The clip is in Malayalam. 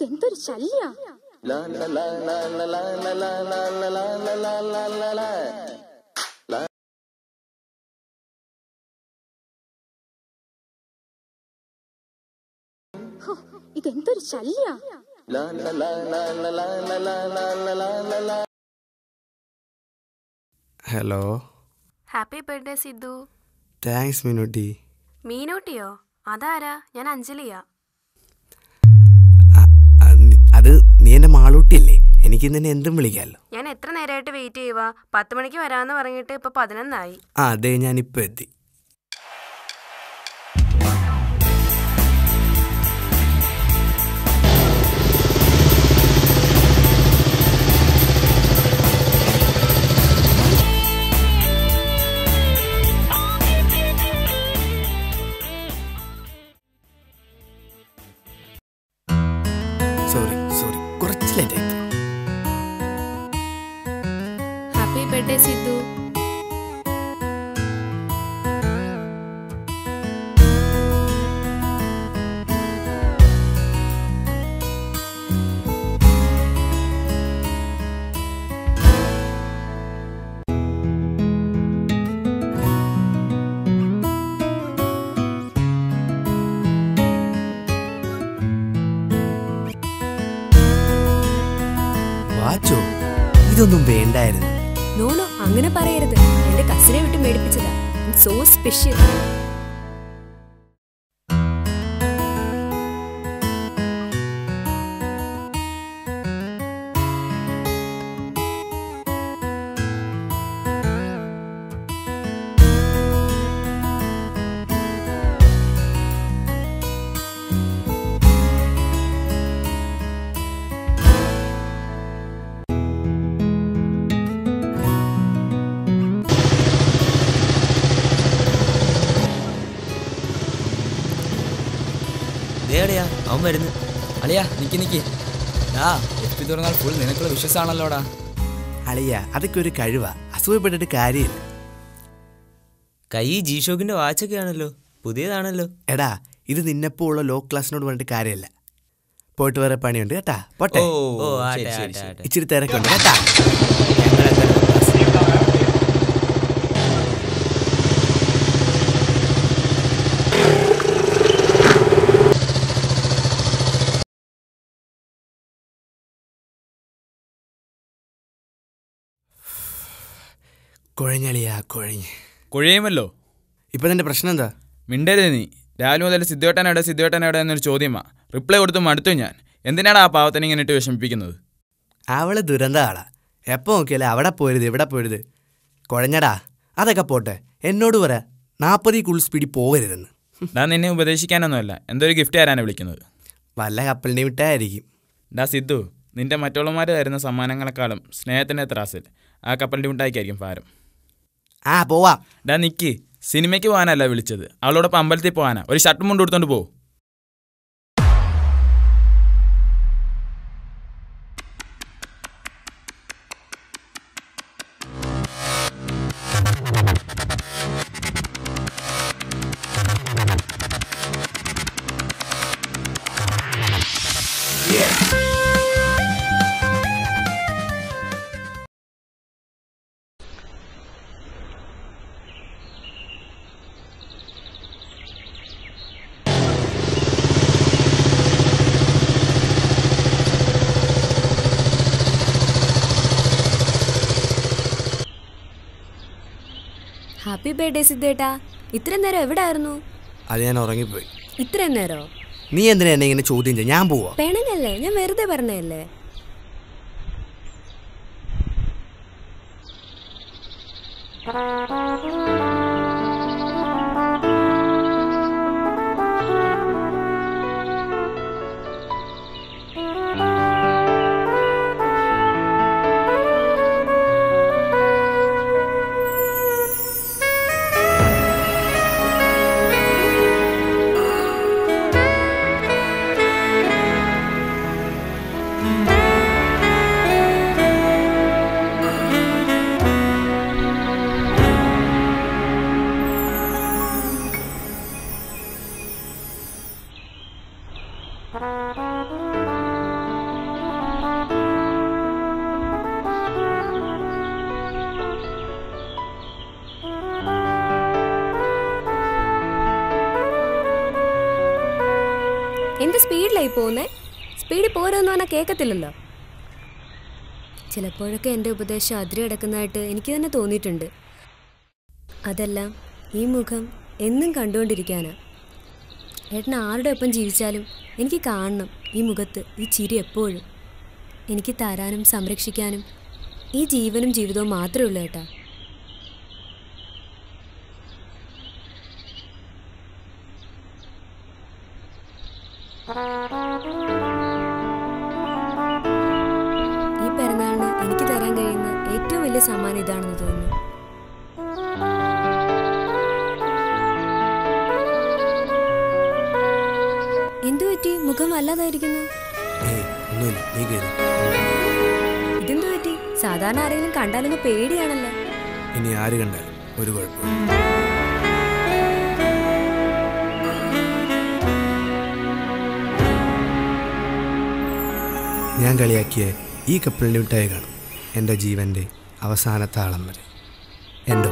ഇതെന്തൊരു ശല്യ. ഇതെന്തൊരു ശല്യ. Hello. Happy birthday Sidhu. Thanks Meenutty. മീനൂട്ടിയോ? അതാരാ? ഞാൻ അഞ്ജലിയാ. അത് നീ എന്റെ മാളൂട്ടിയല്ലേ? എനിക്ക് നിന്നെ എന്തും വിളിക്കാമല്ലോ. ഞാൻ എത്ര നേരമായിട്ട് വെയിറ്റ് ചെയ്യുവാ. 10 മണിക്ക് വരാമെന്ന് പറഞ്ഞിട്ട് ഇപ്പൊ 11 ആയി. അതെ, ഞാനിപ്പോ എത്തി. സോറി കുറച്ച് ലേറ്റ് ആയി. Happy birthday Sidhu. വാച്ചോ, ഇതൊന്നും വേണ്ടായിരുന്നു. നോനോ, അങ്ങനെ പറയരുത്. എന്റെ കസിനെ വിട്ട് മേടിപ്പിച്ചതാ. So special. അവൻ വരുന്നു. അളിയാ നിക്ക് FB തുറന്നാൽ ഫുൾ നിനക്കുള്ള വിശ്വാസമാണല്ലോടാ. അളിയ, അതൊക്കെ ഒരു കഴിവാ. അസൂയപ്പെട്ടിട്ട് കാര്യമില്ല. കൈ G-Shockന്റെ വാച്ചൊക്കെ ആണല്ലോ, പുതിയതാണല്ലോ. എടാ, ഇത് നിന്നെപ്പോ ഉള്ള ലോ ക്ലാസ്സിനോട് പറഞ്ഞിട്ട് കാര്യമില്ല. പോയിട്ട് വേറെ പണിയുണ്ട് കേട്ടാ. പോട്ടെ. ഇച്ചിരി തിരക്കുണ്ട് കേട്ടാ. കുഴഞ്ഞളിയാ, കുഴയുമല്ലോ. ഇപ്പൊ നിന്റെ പ്രശ്നം എന്താ? മിണ്ടരുത് നീ. രാവിലെ മുതൽ സിദ്ധുവേട്ടൻ എന്നൊരു ചോദ്യമാ. റിപ്ലൈ കൊടുത്ത് മടുത്തു ഞാൻ. എന്തിനാണ് ആ പാവത്തിനെ ഇങ്ങനെ ഇട്ട് വിഷമിപ്പിക്കുന്നത്? അവള് ദുരന്ത ആളാ. എപ്പോ നോക്കിയാലേ അവിടെ പോരുത് ഇവിടെ പോരുത്. കുഴഞ്ഞടാ, അതൊക്കെ പോട്ടെ. എന്നോട് പറ 40 സ്പീഡിൽ പോകരുതെന്ന്. ഞാൻ നിന്നെ ഉപദേശിക്കാനൊന്നുമല്ല, എന്തൊരു ഗിഫ്റ്റ് തരാനാണ് വിളിക്കുന്നത്. വല്ല കപ്പലിനെ വിട്ടായിരിക്കും. ഡാ സിദ്ധു, നിന്റെ മറ്റുള്ളവന്മാർ തരുന്ന സമ്മാനങ്ങളെക്കാളും സ്നേഹത്തിൻ്റെ ത്രാസിൽ ആ കപ്പലിൻ്റെ മിഠായിക്കായിരിക്കും ഭാരം. പോവാം. ഡാ നിക്ക്, സിനിമയ്ക്ക് പോകാനല്ല വിളിച്ചത്, അവളോടൊപ്പം അമ്പലത്തിൽ പോകാനാ. ഒരു ഷർട്ടും മുണ്ട് കൊടുത്തോണ്ട് പോ. ഹാപ്പി ബർത്ത്ഡേ സിദ്ധേട്ടാ. ഇത്രയും നേരം എവിടെ ആയിരുന്നു? അത് ഞാൻ ഉറങ്ങിപ്പോയി. ഇത്രയും നേരോ? നീ എന്തിനാ എന്നെ ഇങ്ങനെ ചോദ്യം ചെയ്യാൻ? ഞാൻ പോവാ. പെണങ്ങല്ലേ, ഞാൻ വെറുതെ പറഞ്ഞല്ലേ. എന്ത് സ്പീഡിലായി പോകുന്നേ? സ്പീഡിൽ പോരെന്ന് പറഞ്ഞാൽ കേൾക്കത്തില്ലല്ലോ. ചിലപ്പോഴൊക്കെ എൻ്റെ ഉപദേശം അതിര് കിടക്കുന്നതായിട്ട് എനിക്ക് തന്നെ തോന്നിയിട്ടുണ്ട്. അതെല്ലാം ഈ മുഖം എന്നും കണ്ടുകൊണ്ടിരിക്കാനാ. ഏട്ടൻ ആരുടെ ഒപ്പം ജീവിച്ചാലും എനിക്ക് കാണണം ഈ മുഖത്ത് ഈ ചിരി എപ്പോഴും. എനിക്ക് തരാനും സംരക്ഷിക്കാനും ഈ ജീവനും ജീവിതവും മാത്രമേ ഉള്ളൂ ഏട്ടാ. ഈ പിറന്നാളിന് എനിക്ക് തരാൻ കഴിയുന്ന ഏറ്റവും വലിയ സമ്മാനം ഇതാണെന്ന് തോന്നുന്നു. എന്തു പറ്റി? മുഖം വല്ലാതായിരിക്കുന്നു. ഇതെന്തു പറ്റി? സാധാരണ ആരെങ്കിലും കണ്ടാലൊന്ന് പേടിയാണല്ലോ. ഇനി ആര് കണ്ടാലും ഒരു കുഴപ്പമില്ല. ഞാൻ കളിയാക്കിയ ഈ കപ്പിളിൻ്റെ മിഠായി കാണും എൻ്റെ ജീവൻ്റെ അവസാനത്തെ ആളം വരെ. എൻ്റെ